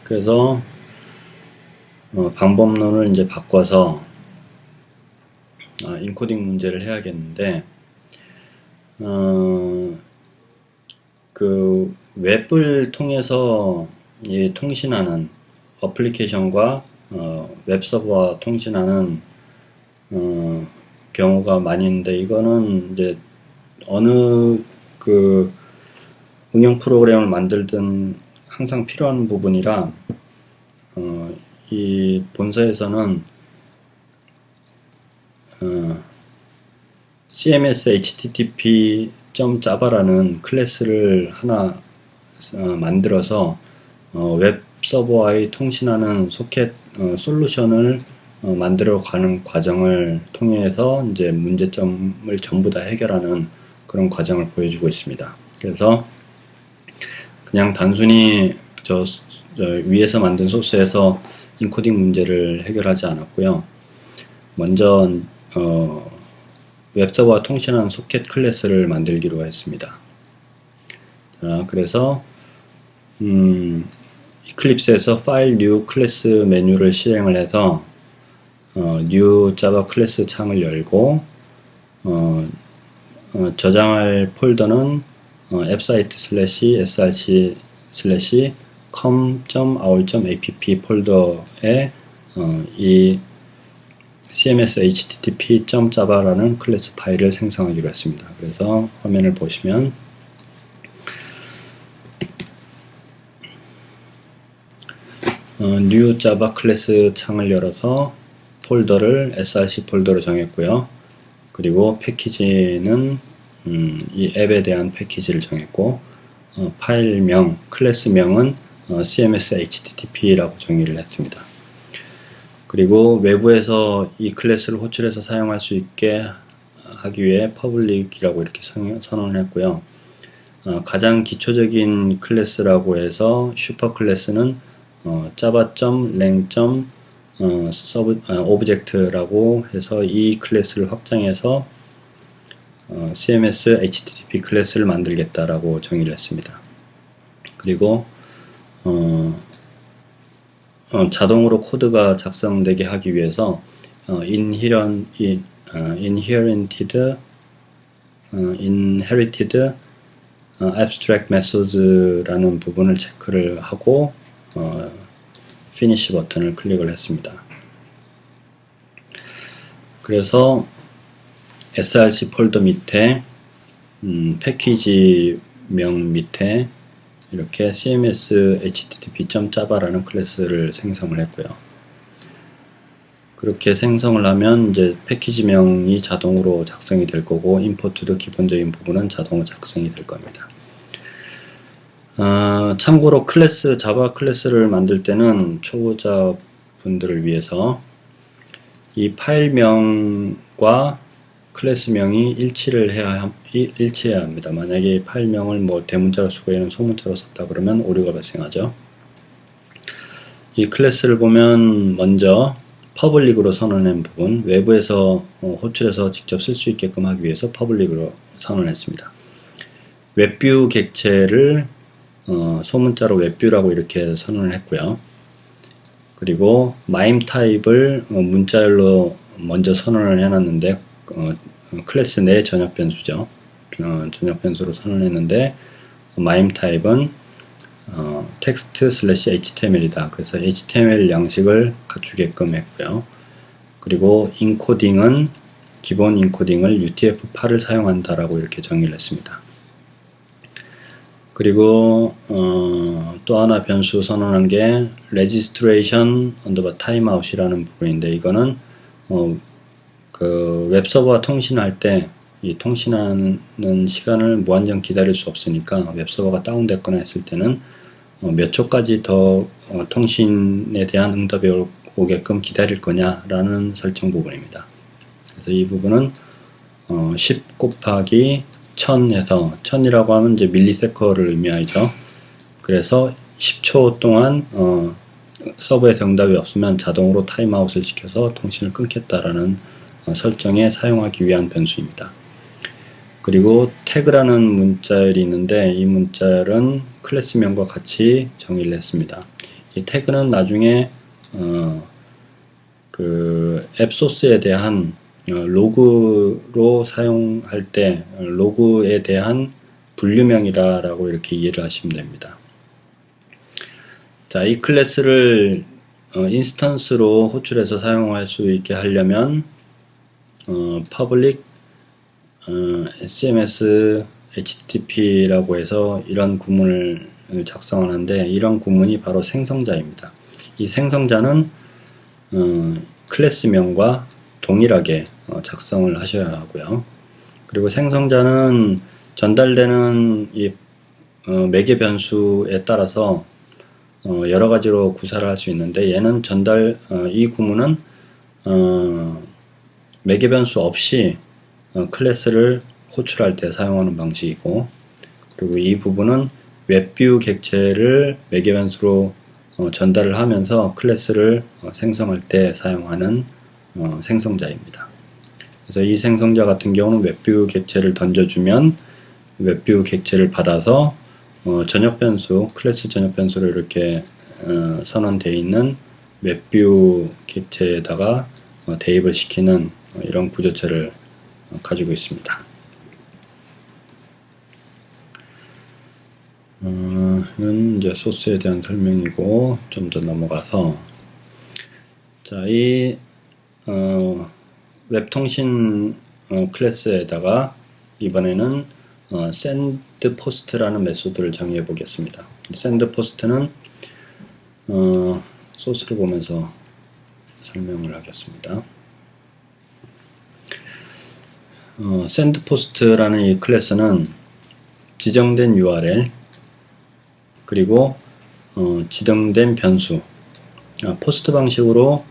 그래서 방법론을 이제 바꿔서 인코딩 문제를 해야겠는데, 그 웹을 통해서 이 통신하는 어플리케이션과 웹서버와 통신하는 경우가 많이 있는데, 이거는 이제 어느 그 응용 프로그램을 만들든 항상 필요한 부분이라 이 본서에서는 CMS HTTP.java라는 클래스를 하나 만들어서 웹 서버와의 통신하는 소켓 솔루션을 만들어 가는 과정을 통해서 이제 문제점을 전부 다 해결하는 그런 과정을 보여주고 있습니다. 그래서 그냥 단순히 저 위에서 만든 소스에서 인코딩 문제를 해결하지 않았고요. 먼저 웹서버와 통신하는 소켓 클래스를 만들기로 했습니다. 그래서 이클립스에서 파일 new 클래스 메뉴를 실행을 해서 new java 클래스 창을 열고 저장할 폴더는 appsite src com.our.app 폴더에 이 cms http.java라는 클래스 파일을 생성하기로 했습니다. 그래서 화면을 보시면 new java 클래스 창을 열어서 폴더를 src 폴더로 정했고요. 그리고 패키지는 이 앱에 대한 패키지를 정했고, 파일명, 클래스명은 cms http라고 정의를 했습니다. 그리고 외부에서 이 클래스를 호출해서 사용할 수 있게 하기 위해 public이라고 이렇게 선언을 했고요. 가장 기초적인 클래스라고 해서 슈퍼 클래스는 java.lang.object라고 해서 이 클래스를 확장해서 CMS HTTP 클래스를 만들겠다라고 정의를 했습니다. 그리고 자동으로 코드가 작성되게 하기 위해서 inherited abstract methods라는 부분을 체크를 하고 finish 버튼을 클릭을 했습니다. 그래서 src 폴더 밑에 패키지명 밑에 이렇게 cms http.java라는 클래스를 생성을 했고요. 그렇게 생성을 하면 이제 패키지명이 자동으로 작성이 될 거고, 임포트도 기본적인 부분은 자동으로 작성이 될 겁니다. 참고로 자바 클래스를 만들 때는 초보자 분들을 위해서 이 파일명과 클래스명이 일치해야 합니다. 만약에 파일명을 뭐 대문자로 쓰고 얘는 소문자로 썼다 그러면 오류가 발생하죠. 이 클래스를 보면 먼저 퍼블릭으로 선언한 부분, 외부에서 호출해서 직접 쓸 수 있게끔 하기 위해서 퍼블릭으로 선언했습니다. 웹뷰 객체를 소문자로 웹뷰라고 이렇게 선언을 했고요. 그리고 마임 타입을 문자열로 먼저 선언을 해놨는데 클래스 내 전역 변수죠. 전역 변수로 선언했는데 마임 타입은 text/html이다. 그래서 html 양식을 갖추게끔 했고요. 그리고 인코딩은 기본 인코딩을 UTF-8을 사용한다라고 이렇게 정의를 했습니다. 그리고 또 하나 변수 선언한 게 registration timeout이라는 부분인데, 이거는 그 웹서버와 통신할 때 이 통신하는 시간을 무한정 기다릴 수 없으니까 웹서버가 다운됐거나 했을 때는 몇 초까지 더 통신에 대한 응답이 오게끔 기다릴 거냐라는 설정 부분입니다. 그래서 이 부분은 10 곱하기 1000에서 1000이라고 하면 이제 밀리세컨을 의미하죠. 그래서 10초 동안 서버에서 응답이 없으면 자동으로 타임아웃을 시켜서 통신을 끊겠다라는 설정에 사용하기 위한 변수입니다. 그리고 태그라는 문자열이 있는데 이 문자열은 클래스명과 같이 정의를 했습니다. 이 태그는 나중에 그 앱소스에 대한 로그로 사용할 때 로그에 대한 분류명이라고 이렇게 이해를 하시면 됩니다. 자, 이 클래스를 인스턴스로 호출해서 사용할 수 있게 하려면 public SMS HTTP라고 해서 이런 구문을 작성하는데 이런 구문이 바로 생성자입니다. 이 생성자는 클래스명과 동일하게 작성을 하셔야 하고요. 그리고 생성자는 전달되는 이 매개 변수에 따라서 여러 가지로 구사를 할 수 있는데 얘는 이 구문은 매개 변수 없이 클래스를 호출할 때 사용하는 방식이고, 그리고 이 부분은 웹뷰 객체를 매개 변수로 전달을 하면서 클래스를 생성할 때 사용하는 생성자입니다. 그래서 이 생성자 같은 경우는 웹뷰 객체를 던져주면 웹뷰 객체를 받아서 전역 변수, 클래스 전역 변수로 이렇게 선언되어 있는 웹뷰 객체에다가 대입을 시키는 이런 구조체를 가지고 있습니다. 이건 이제 소스에 대한 설명이고, 좀 더 넘어가서, 자, 이 웹통신 클래스에다가 이번에는 sendPost라는 메소드를 정의해 보겠습니다. sendPost는 소스를 보면서 설명을 하겠습니다. sendPost라는 이 클래스는 지정된 URL 그리고 지정된 변수, 포스트 방식으로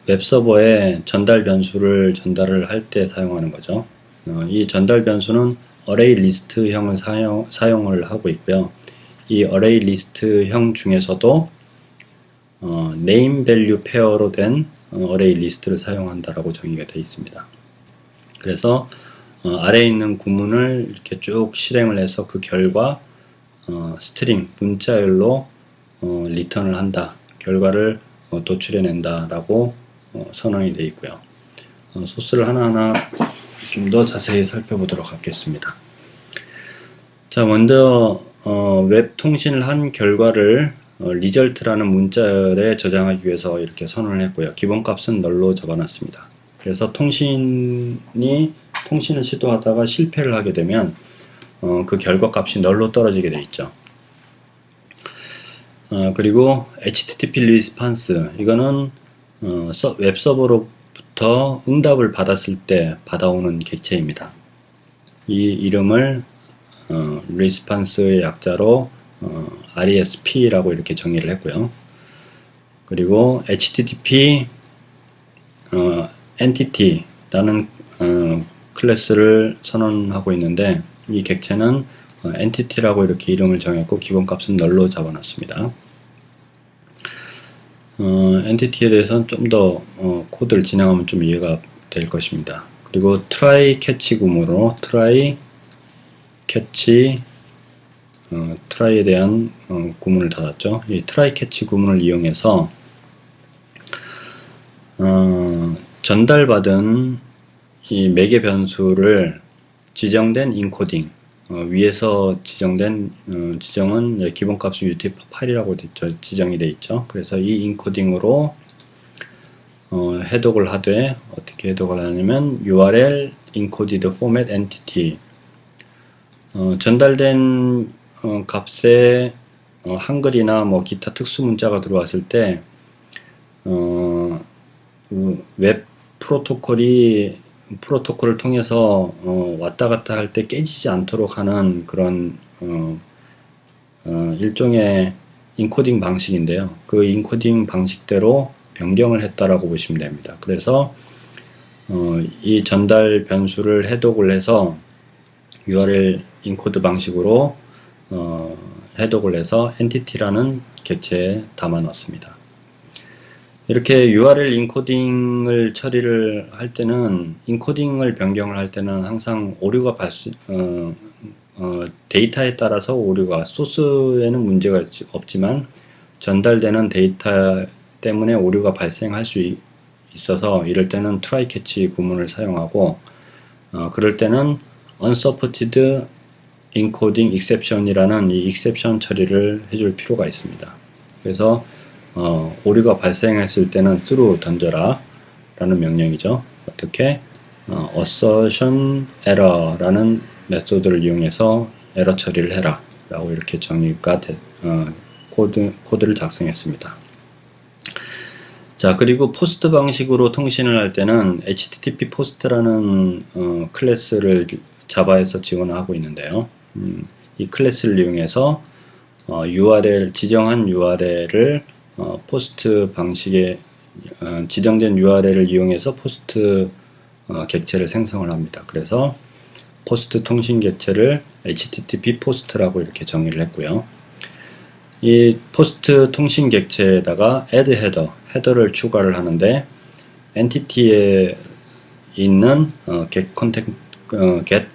웹서버에 전달 변수를 전달을 할 때 사용하는 거죠. 이 전달 변수는 어레이 리스트형을 사용을 하고 있고요. 이 어레이 리스트형 중에서도 네임 밸류 페어로 된 어레이 리스트를 사용한다라고 정의가 되어 있습니다. 그래서 아래에 있는 구문을 이렇게 쭉 실행을 해서 그 결과 스트링, 문자열로 리턴을 한다, 결과를 도출해낸다 라고 선언이 되어 있고요. 소스를 하나하나 좀 더 자세히 살펴보도록 하겠습니다. 자, 먼저 웹 통신을 한 결과를 result라는 문자열에 저장하기 위해서 이렇게 선언을 했고요. 기본값은 널로 적어놨습니다. 그래서 통신을 시도하다가 실패를 하게 되면 그 결과 값이 널로 떨어지게 되어 있죠. 그리고 HTTP response, 이거는 웹서버로부터 응답을 받았을 때 받아오는 객체입니다. 이 이름을 response의 약자로 RESP라고 이렇게 정의를 했고요. 그리고 HTTP entity라는 클래스를 선언하고 있는데 이 객체는 entity라고 이렇게 이름을 정했고 기본값은 널로 잡아놨습니다. entity에 대해서는 좀 더 코드를 진행하면 좀 이해가 될 것입니다. 그리고 try catch 구문으로 try catch try에 대한 구문을 닫았죠. 이 try catch 구문을 이용해서 전달받은 이 매개 변수를 지정된 인코딩, 위에서 지정된 지정은 기본값이 UTF-8이라고 지정이 되어 있죠. 그래서 이 인코딩으로 해독을 하되, 어떻게 해독을 하냐면 URL encoded format entity, 전달된 값에 한글이나 뭐 기타 특수 문자가 들어왔을 때 웹 프로토콜을 통해서 왔다 갔다 할 때 깨지지 않도록 하는 그런 일종의 인코딩 방식인데요. 그 인코딩 방식대로 변경을 했다라고 보시면 됩니다. 그래서 이 전달 변수를 해독을 해서 URL 인코드 방식으로 해독을 해서 entity라는 객체에 담아 넣습니다. 이렇게 URL 인코딩을 처리를 할 때는, 인코딩을 변경을 할 때는 항상 오류가 데이터에 따라서 오류가, 소스에는 문제가 없지만 전달되는 데이터 때문에 오류가 발생할 수 있어서, 이럴 때는 try catch 구문을 사용하고, 그럴 때는 unsupported encoding exception이라는 이 exception 처리를 해줄 필요가 있습니다. 그래서 오류가 발생했을 때는 through 던져라 라는 명령이죠. 어떻게? assertion error 라는 메소드를 이용해서 에러 처리를 해라 라고 이렇게 정의가 코드를 작성했습니다. 자, 그리고 포스트 방식으로 통신을 할 때는 HTTP 포스트라는 클래스를 자바에서 지원하고 있는데요. 이 클래스를 이용해서 지정한 URL을 포스트 방식의 지정된 URL을 이용해서 포스트 객체를 생성을 합니다. 그래서 포스트 통신 객체를 HTTP 포스트라고 이렇게 정의를 했고요. 이 포스트 통신 객체에다가 add 헤더를 추가를 하는데, 엔티티에 있는 get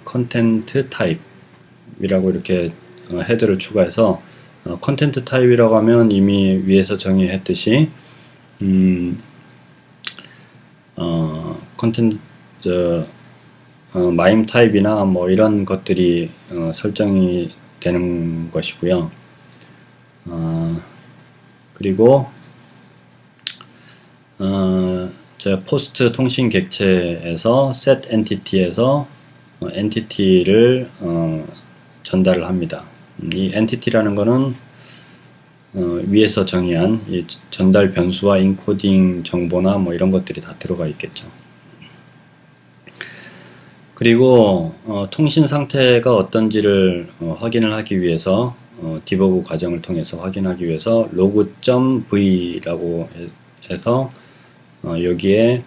content type 이라고 이렇게 헤더를 추가해서, 컨텐트 타입이라고 하면 이미 위에서 정의했듯이 컨텐트 마임 타입이나 뭐 이런 것들이 설정이 되는 것이고요. 그리고 포스트 통신 객체에서 set entity에서 entity를 전달을 합니다. 이 entity라는 거는 위에서 정의한 이 전달 변수와 인코딩 정보나 뭐 이런 것들이 다 들어가 있겠죠. 그리고 통신 상태가 어떤지를 확인을 하기 위해서, 디버그 과정을 통해서 확인하기 위해서 log.v라고 해서 여기에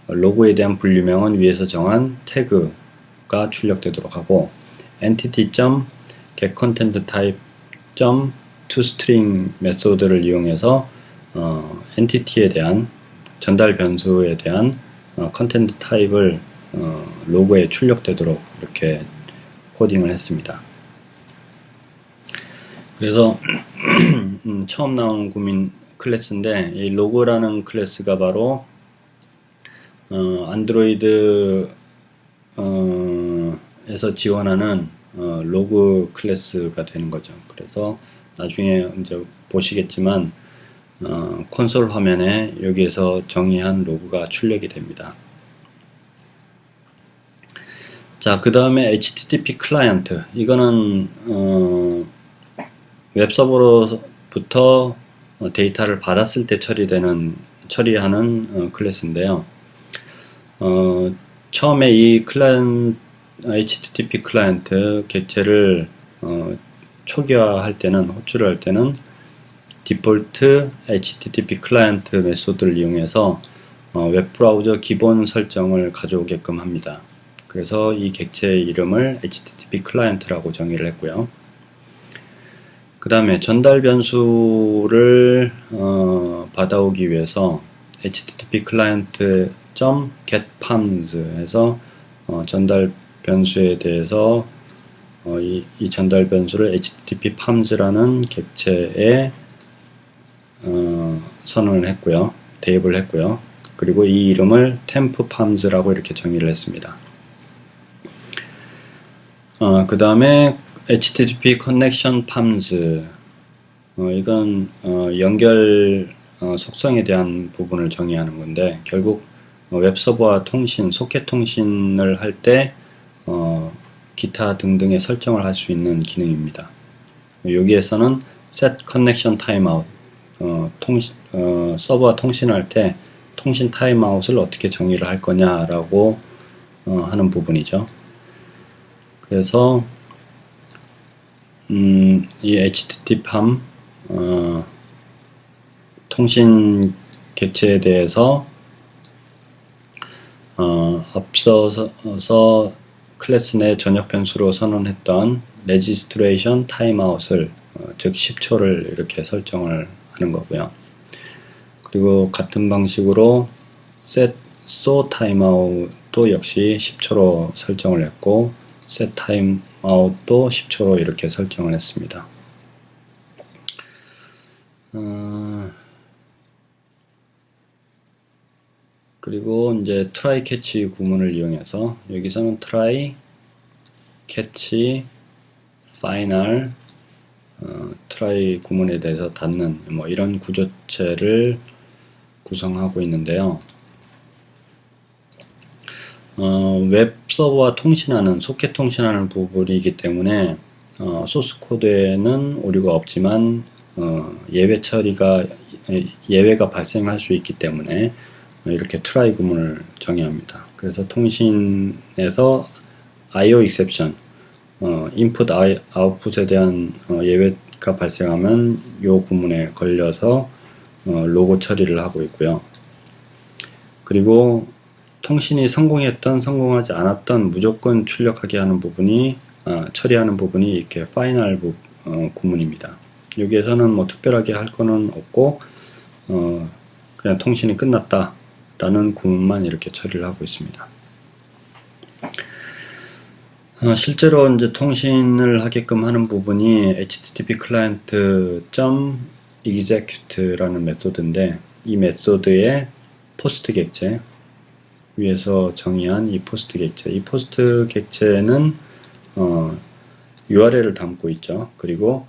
로그에 대한 분류명은 위에서 정한 태그가 출력되도록 하고, entity.getContentType.toString 메소드를 이용해서 엔티티에 대한 전달 변수에 대한 컨텐트 타입을 로그에 출력되도록 이렇게 코딩을 했습니다. 그래서 처음 나온 구민 클래스인데, 이 로그라는 클래스가 바로 안드로이드 에서 지원하는 로그 클래스가 되는 거죠. 그래서 나중에 이제 보시겠지만 콘솔 화면에 여기에서 정의한 로그가 출력이 됩니다. 자, 그 다음에 HTTP 클라이언트, 이거는 웹서버로부터 데이터를 받았을 때 처리하는 클래스인데요. 처음에 이 HTTP 클라이언트 객체를 초기화할 때는, 호출을 할 때는 디폴트 HTTP 클라이언트 메소드를 이용해서 웹브라우저 기본 설정을 가져오게끔 합니다. 그래서 이 객체의 이름을 HTTP 클라이언트라고 정의를 했고요. 그 다음에 전달 변수를 받아오기 위해서 HTTP client.getParms 해서 전달 변수에 대해서 이 전달 변수를 HTTP Parms라는 객체에 선언을 했고요. 대입을 했고요. 그리고 이 이름을 tempParms라고 이렇게 정의를 했습니다. 그 다음에 HTTP Connection Parms, 이건 연결 속성에 대한 부분을 정의하는 건데, 결국 웹서버와 통신, 소켓 통신을 할 때 기타 등등의 설정을 할 수 있는 기능입니다. 여기에서는 set connection timeout, 서버와 통신할 때 통신 타임아웃을 어떻게 정의를 할 거냐라고 하는 부분이죠. 그래서 이 HTTP 통신 객체에 대해서 앞서서 클래스 내 전역 변수로 선언했던 registration timeout을 즉 10초를 이렇게 설정을 하는 거고요. 그 그리고 같은 방식으로 set so timeout도 역시 10초로 설정을 했고 set timeout도 10초로 이렇게 설정을 했습니다. 그리고 이제 try catch 구문을 이용해서 여기서는 try catch final try 구문에 대해서 닫는 뭐 이런 구조체를 구성하고 있는데요. 웹 서버와 통신하는 소켓 통신하는 부분이기 때문에 소스 코드에는 오류가 없지만 예외가 발생할 수 있기 때문에 이렇게 try 구문을 정의합니다. 그래서 통신에서 IO exception, input output에 대한 예외가 발생하면 이 구문에 걸려서 로고 처리를 하고 있고요. 그리고 통신이 성공했던 성공하지 않았던 무조건 출력하게 하는 부분이 처리하는 부분이 이렇게 final 구문입니다. 여기에서는 뭐 특별하게 할 거는 없고 그냥 통신이 끝났다 라는 구문만 이렇게 처리를 하고 있습니다. 실제로 이제 통신을 하게끔 하는 부분이 http client.execute라는 메소드인데 이 메소드의 포스트 객체 위에서 정의한 이 포스트 객체는 URL을 담고 있죠. 그리고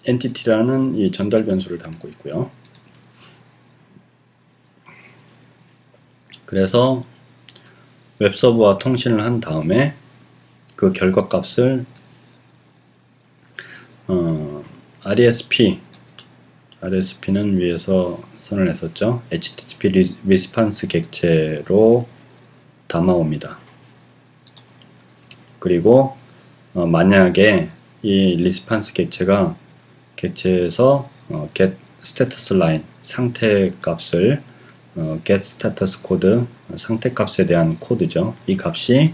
entity라는 이 전달 변수를 담고 있고요. 그래서 웹서버와 통신을 한 다음에 그 결과값을 RESP는 위에서 선언했었죠. HTTP 리스판스 객체로 담아옵니다. 그리고 만약에 이 리스판스 객체에서 get status line 상태 값을 get status code 상태 값에 대한 코드죠. 이 값이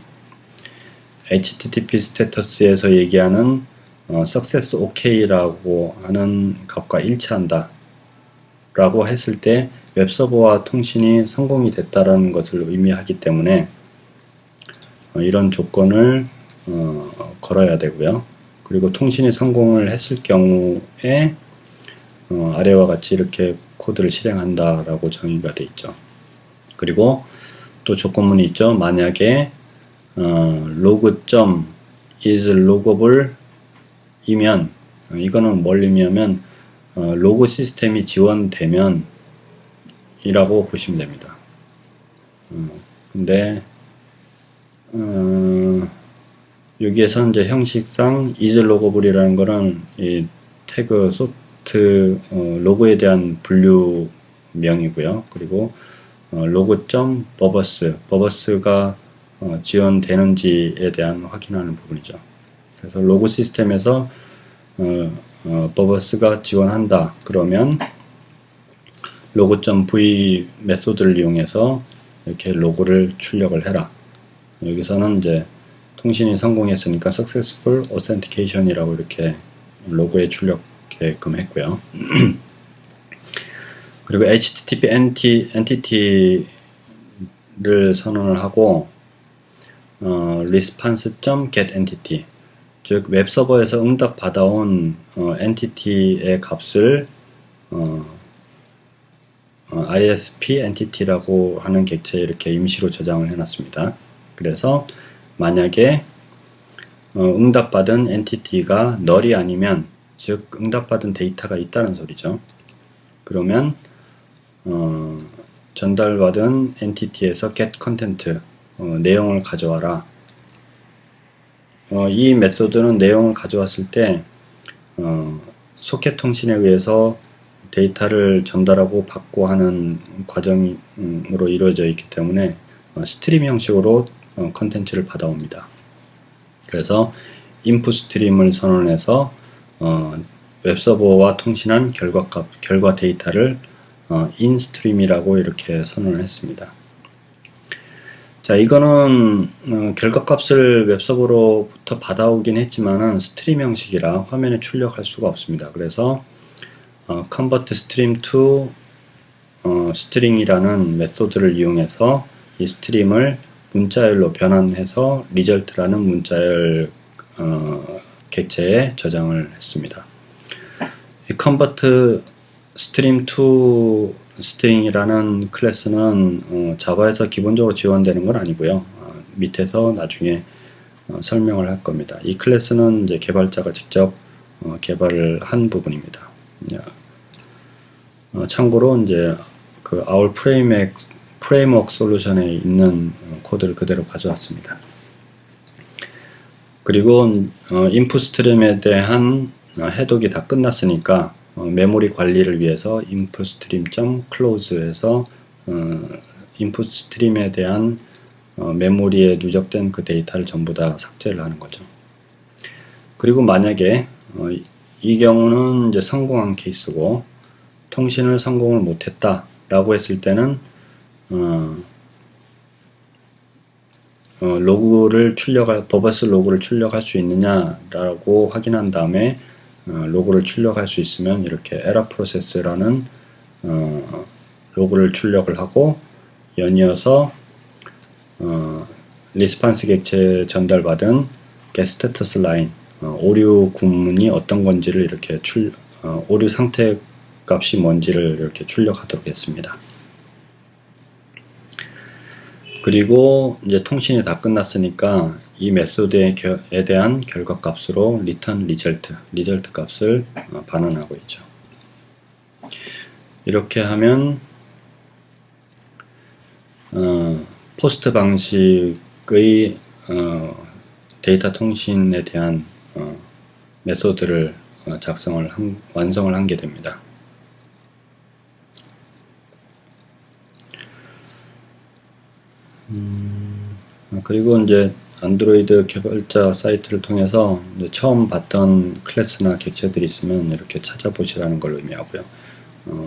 HTTP 스테터스에서 얘기하는 success ok라고 하는 값과 일치한다 라고 했을 때 웹서버와 통신이 성공이 됐다라는 것을 의미하기 때문에 이런 조건을 걸어야 되고요. 그리고 통신이 성공을 했을 경우에 아래와 같이 이렇게 코드를 실행한다 라고 정의가 되어 있죠. 그리고 또 조건문이 있죠. 만약에 log.is loggable 이면 이거는 뭘 의미하면 로그 시스템이 지원되면 이라고 보시면 됩니다. 근데 여기에서 이제 형식상 is loggable이라는 거는 이 태그 소프트 로그에 대한 분류명이고요. 그리고 log.verbos가 지원되는지에 대한 확인하는 부분이죠. 그래서 로그 시스템에서 verbos가 지원한다 그러면 log.v 메소드를 이용해서 이렇게 로그를 출력을 해라. 여기서는 이제 통신이 성공했으니까 successful authentication이라고 이렇게 로그에 출력게끔 했고요. 그리고 HTTP entity를 선언을 하고 response.getEntity 즉 웹서버에서 응답 받아온 entity의 값을 RESP entity라고 하는 객체에 이렇게 임시로 저장을 해놨습니다. 그래서 만약에 응답받은 entity가 null이 아니면 즉 응답받은 데이터가 있다는 소리죠. 그러면 전달받은 entity에서 get content 내용을 가져와라. 이 메소드는 내용을 가져왔을 때 소켓 통신에 의해서 데이터를 전달하고 받고 하는 과정으로 이루어져 있기 때문에 스트림 형식으로 컨텐츠를 받아옵니다. 그래서 input 스트림을 선언해서 웹서버와 통신한 결과 데이터를 in 스트림이라고 이렇게 선언을 했습니다. 자, 이거는 결과값을 웹서버로부터 받아오긴 했지만은 스트림 형식이라 화면에 출력할 수가 없습니다. 그래서 convert stream to string이라는 메소드를 이용해서 이 스트림을 문자열로 변환해서 result라는 문자열 객체에 저장을 했습니다. 이 convert stream to string이라는 클래스는 자바에서 기본적으로 지원되는 건 아니고요. 밑에서 나중에 설명을 할 겁니다. 이 클래스는 이제 개발자가 직접 개발을 한 부분입니다. 참고로 이제 그 our framework 솔루션에 있는 코드를 그대로 가져왔습니다. 그리고 input 스트림에 대한 해독이 다 끝났으니까 메모리 관리를 위해서 input stream.close에서 input 스트림에 대한 메모리에 누적된 그 데이터를 전부 다 삭제를 하는 거죠. 그리고 만약에 이 경우는 이제 성공한 케이스고 통신을 성공을 못했다 라고 했을 때는 버버스 로그를 출력할 수 있느냐라고 확인한 다음에 로그를 출력할 수 있으면 이렇게 error process라는 로그를 출력을 하고 연이어서 리스판스 객체에 전달받은 get status line 오류 구문이 어떤 건지를 이렇게 오류 상태 값이 뭔지를 이렇게 출력하도록 했습니다. 그리고 이제 통신이 다 끝났으니까 이 메소드에 대한 결과 값으로 return result 값을 반환하고 있죠. 이렇게 하면 포스트 방식의 데이터 통신에 대한 메소드를 완성을 한 게 됩니다. 그리고 이제 안드로이드 개발자 사이트를 통해서 이제 처음 봤던 클래스나 객체들이 있으면 이렇게 찾아보시라는 걸 의미하고요.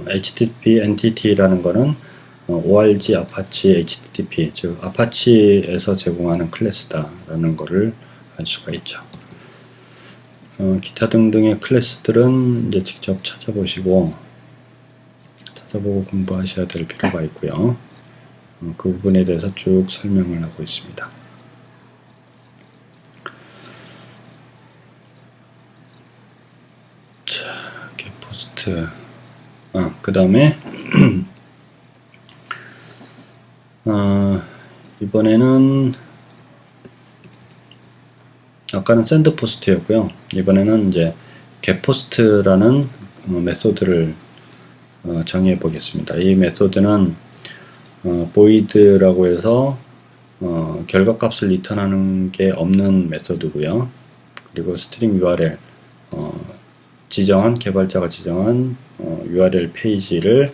HTTP NTT라는 거는 ORG 아파치 HTTP, 즉 아파치에서 제공하는 클래스다라는 거를 알 수가 있죠. 기타 등등의 클래스들은 이제 직접 찾아보고 공부하셔야 될 필요가 있고요. 그 부분에 대해서 쭉 설명을 하고 있습니다. 자, getPost. 그 다음에 이번에는 아까는 sendPost였고요. 이번에는 이제 getPost라는 메소드를 정의해 보겠습니다. 이 메소드는 void라고 해서 결과값을 리턴하는 게 없는 메소드고요. 그리고 string URL 개발자가 지정한 URL 페이지를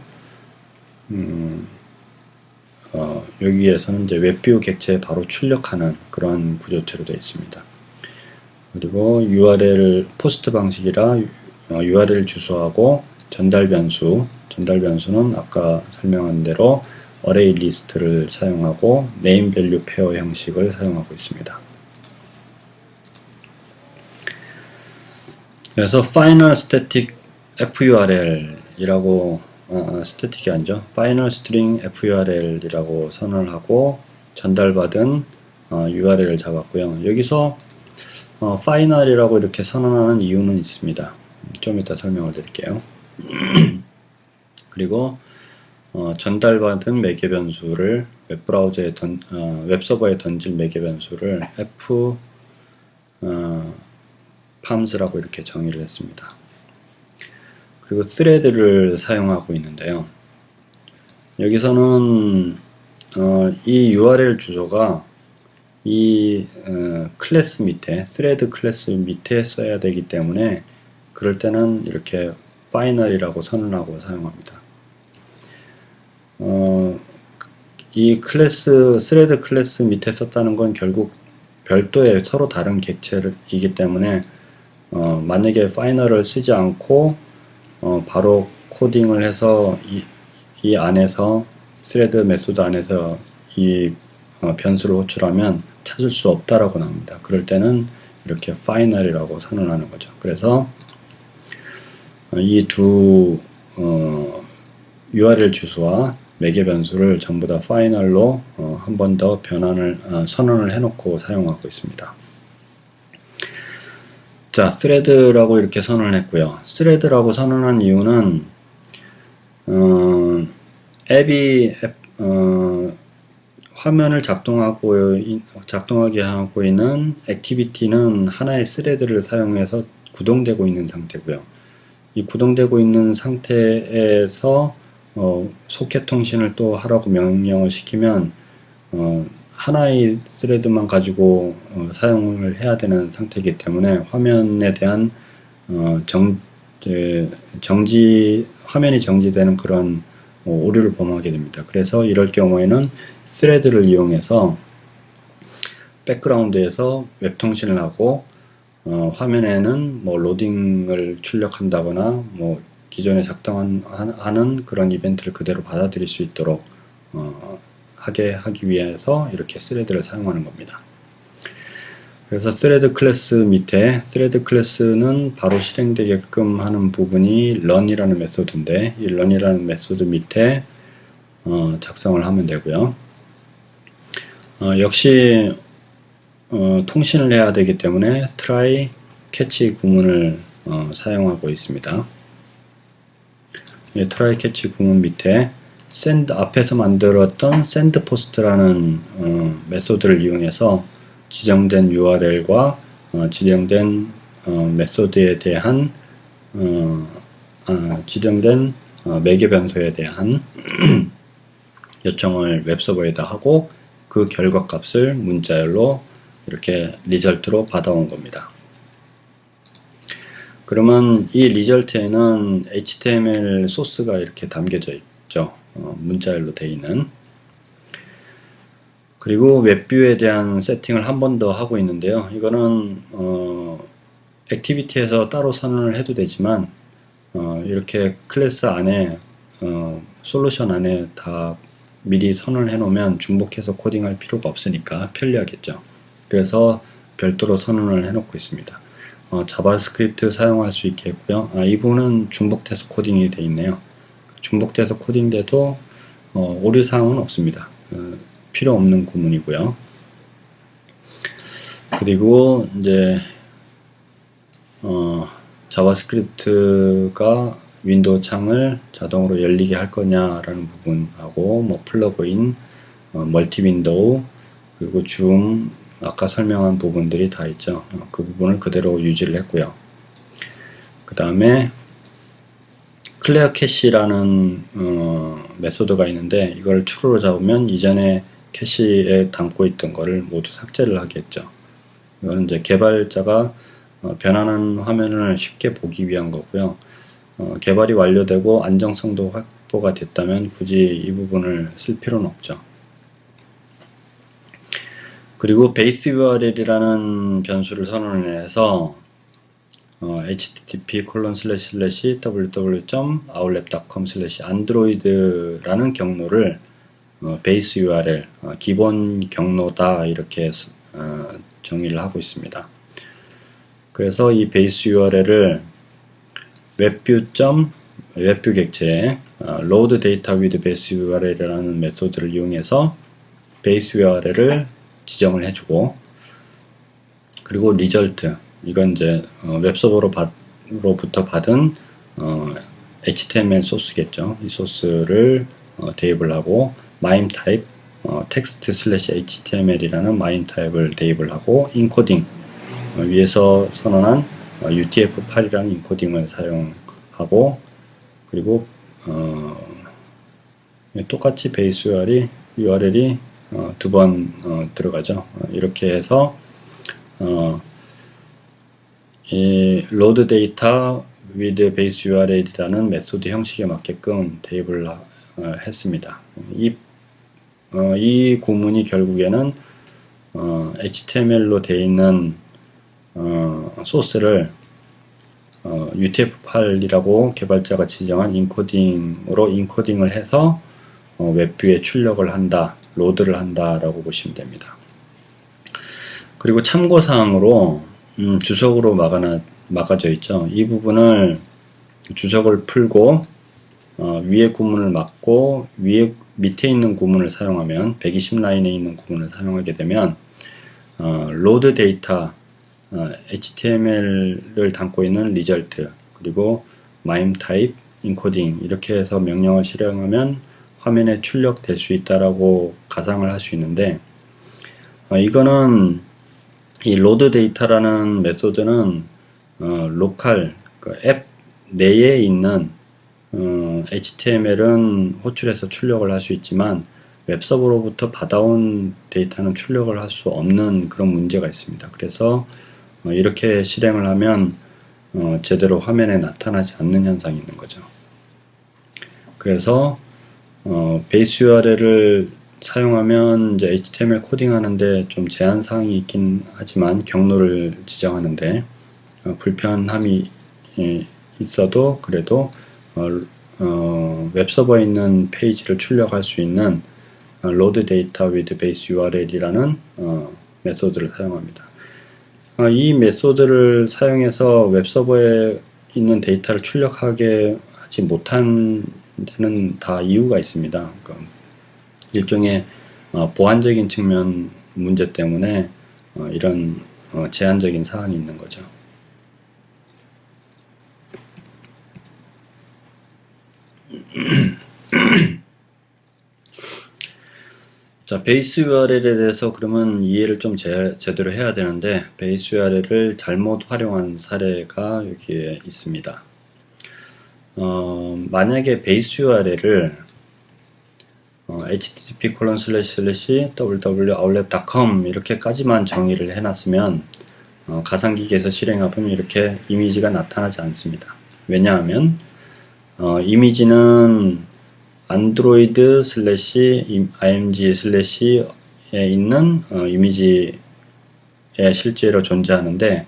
여기에서는 이제 웹뷰 객체에 바로 출력하는 그런 구조체로 되어 있습니다. 그리고 URL 포스트 방식이라 URL 주소하고 전달 변수는 아까 설명한 대로 array 리스트를 사용하고 name value pair 형식을 사용하고 있습니다. 그래서 final static FURL이라고 스태틱이 아니죠. final string FURL이라고 선언을 하고 전달받은 URL을 잡았고요. 여기서 final이라고 이렇게 선언하는 이유는 있습니다. 좀 이따 설명을 드릴게요. 그리고 전달받은 매개 변수를 웹서버에 던질 매개 변수를 palms라고 이렇게 정의를 했습니다. 그리고 thread를 사용하고 있는데요. 여기서는 이 URL 주소가 이 클래스 밑에 thread 클래스 밑에 써야 되기 때문에 그럴 때는 이렇게 final이라고 선언하고 사용합니다. 이 thread 클래스 밑에 썼다는 건 결국 별도의 서로 다른 객체이기 때문에 만약에 final을 쓰지 않고 바로 코딩을 해서 이 안에서 thread 메소드 안에서 이 변수를 호출하면 찾을 수 없다라고 나옵니다. 그럴 때는 이렇게 final이라고 선언하는 거죠. 그래서 이 두 URL 주소와 매개 변수를 전부 다 파이널로 한 번 더 선언을 해놓고 사용하고 있습니다. 자, 스레드라고 이렇게 선언을 했고요. 스레드라고 선언한 이유는 앱이 화면을 작동하게 하고 있는 액티비티는 하나의 스레드를 사용해서 구동되고 있는 상태고요. 이 구동되고 있는 상태에서 소켓 통신을 또 하라고 명령을 시키면 하나의 스레드만 가지고 사용을 해야 되는 상태이기 때문에 화면에 대한 화면이 정지되는 그런 오류를 범하게 됩니다. 그래서 이럴 경우에는 스레드를 이용해서 백그라운드에서 웹 통신을 하고 화면에는 뭐 로딩을 출력한다거나 뭐 기존에 작동하는 그런 이벤트를 그대로 받아들일 수 있도록 하기 위해서 이렇게 스레드를 사용하는 겁니다. 그래서 스레드 클래스는 바로 실행되게끔 하는 부분이 run이라는 메소드인데, 이 run이라는 메소드 밑에 작성을 하면 되고요. 역시 통신을 해야 되기 때문에 try catch 구문을 사용하고 있습니다. 이 try catch 구문 밑에 send 앞에서 만들었던 send post라는 메소드를 이용해서 지정된 URL과 지정된 메소드에 대한 지정된 매개 변수에 대한 요청을 웹서버에다 하고 그 결과 값을 문자열로 이렇게 리절트로 받아온 겁니다. 그러면 이 리절트에는 HTML 소스가 이렇게 담겨져 있죠. 문자열로 되어 있는. 그리고 웹뷰에 대한 세팅을 한 번 더 하고 있는데요. 이거는 액티비티에서 따로 선언을 해도 되지만 이렇게 클래스 안에 솔루션 안에 다 미리 선언을 해 놓으면 중복해서 코딩할 필요가 없으니까 편리하겠죠. 그래서 별도로 선언을 해 놓고 있습니다. 자바스크립트 사용할 수 있게 했고요. 이 부분은 중복돼서 코딩이 되어 있네요. 중복돼서 코딩돼도 오류사항은 없습니다. 필요 없는 구문이고요. 그리고 이제 자바스크립트가 윈도우 창을 자동으로 열리게 할 거냐라는 부분하고 뭐 플러그인, 멀티 윈도우, 그리고 줌 아까 설명한 부분들이 다 있죠. 그 부분을 그대로 유지를 했고요. 그 다음에 클레어 캐시라는 메소드가 있는데 이걸 true로 잡으면 이전에 캐시에 담고 있던 거를 모두 삭제를 하겠죠. 이거는 이제 개발자가 변하는 화면을 쉽게 보기 위한 거고요. 개발이 완료되고 안정성도 확보가 됐다면 굳이 이 부분을 쓸 필요는 없죠. 그리고 base URL이라는 변수를 선언해서 http://www.outlet.com/android라는 경로를 base URL, 기본 경로다 이렇게 정의를 하고 있습니다. 그래서 이 base URL을 웹뷰 객체에 load data with base URL이라는 메소드를 이용해서 base URL을 지정을 해주고, 그리고 result, 이건 이제 웹서버로부터 받은 HTML 소스겠죠. 이 소스를 대입을 하고 MIME type text/html이라는 MIME 타입을 대입을 하고 인코딩 위에서 선언한 UTF-8이라는 인코딩을 사용하고, 그리고 똑같이 베이스 URL이 두 번 들어가죠. 이렇게 해서 이 load data with base URL이라는 메소드 형식에 맞게끔 대입을 했습니다. 이 구문이 결국에는 HTML로 되어 있는 소스를 UTF-8이라고 개발자가 지정한 인코딩으로 인코딩을 해서 웹뷰에 출력을 한다, 로드를 한다라고 보시면 됩니다. 그리고 참고사항으로 주석으로 막아져 있죠. 이 부분을 주석을 풀고 위에 구문을 막고 밑에 있는 구문을 사용하면 120 라인에 있는 구문을 사용하게 되면 로드 데이터 HTML을 담고 있는 리절트 그리고 MIME 타입 인코딩 이렇게 해서 명령을 실행하면 화면에 출력될 수 있다라고 가상을 할 수 있는데 이거는 이 로드 데이터라는 메소드는 로컬 그 앱 내에 있는 HTML은 호출해서 출력을 할 수 있지만 웹서버로부터 받아온 데이터는 출력을 할 수 없는 그런 문제가 있습니다. 그래서 이렇게 실행을 하면 제대로 화면에 나타나지 않는 현상이 있는 거죠. 그래서 베이스 URL을 사용하면 이제 HTML 코딩하는데 좀 제한 사항이 있긴 하지만 경로를 지정하는데 불편함이 있어도 그래도 웹서버에 있는 페이지를 출력할 수 있는 load data with base URL이라는 메소드를 사용합니다. 이 메소드를 사용해서 웹서버에 있는 데이터를 출력하게 하지 못한 데는 다 이유가 있습니다. 그러니까 일종의 보안적인 측면 문제 때문에 이런 제한적인 사항이 있는 거죠. 자, 베이스 URL에 대해서 그러면 이해를 좀 제대로 해야 되는데 베이스 URL을 잘못 활용한 사례가 여기에 있습니다. 만약에 베이스 URL을 http://www.outlet.com 이렇게까지만 정의를 해놨으면 가상기기에서 실행하면 이렇게 이미지가 나타나지 않습니다. 왜냐하면 이미지는 안드로이드 /img/에 있는 이미지에 실제로 존재하는데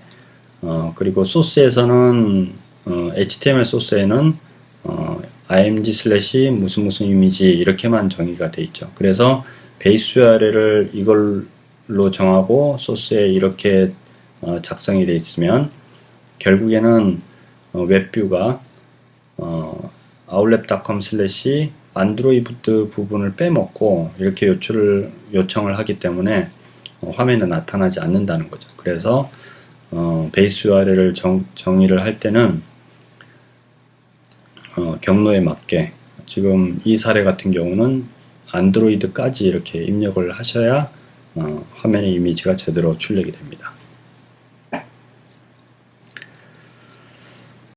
그리고 소스에서는 HTML 소스에는 img/ 무슨 이미지 이렇게만 정의가 돼 있죠. 그래서 베이스 URL을 이걸로 정하고 소스에 이렇게 작성이 돼 있으면 결국에는 웹뷰가 outlet.com/ 안드로이드 부분을 빼먹고 이렇게 요청을 하기 때문에 화면에 나타나지 않는다는 거죠. 그래서 베이스 URL을 정의를 할 때는 경로에 맞게 지금 이 사례 같은 경우는 안드로이드까지 이렇게 입력을 하셔야 화면의 이미지가 제대로 출력이 됩니다.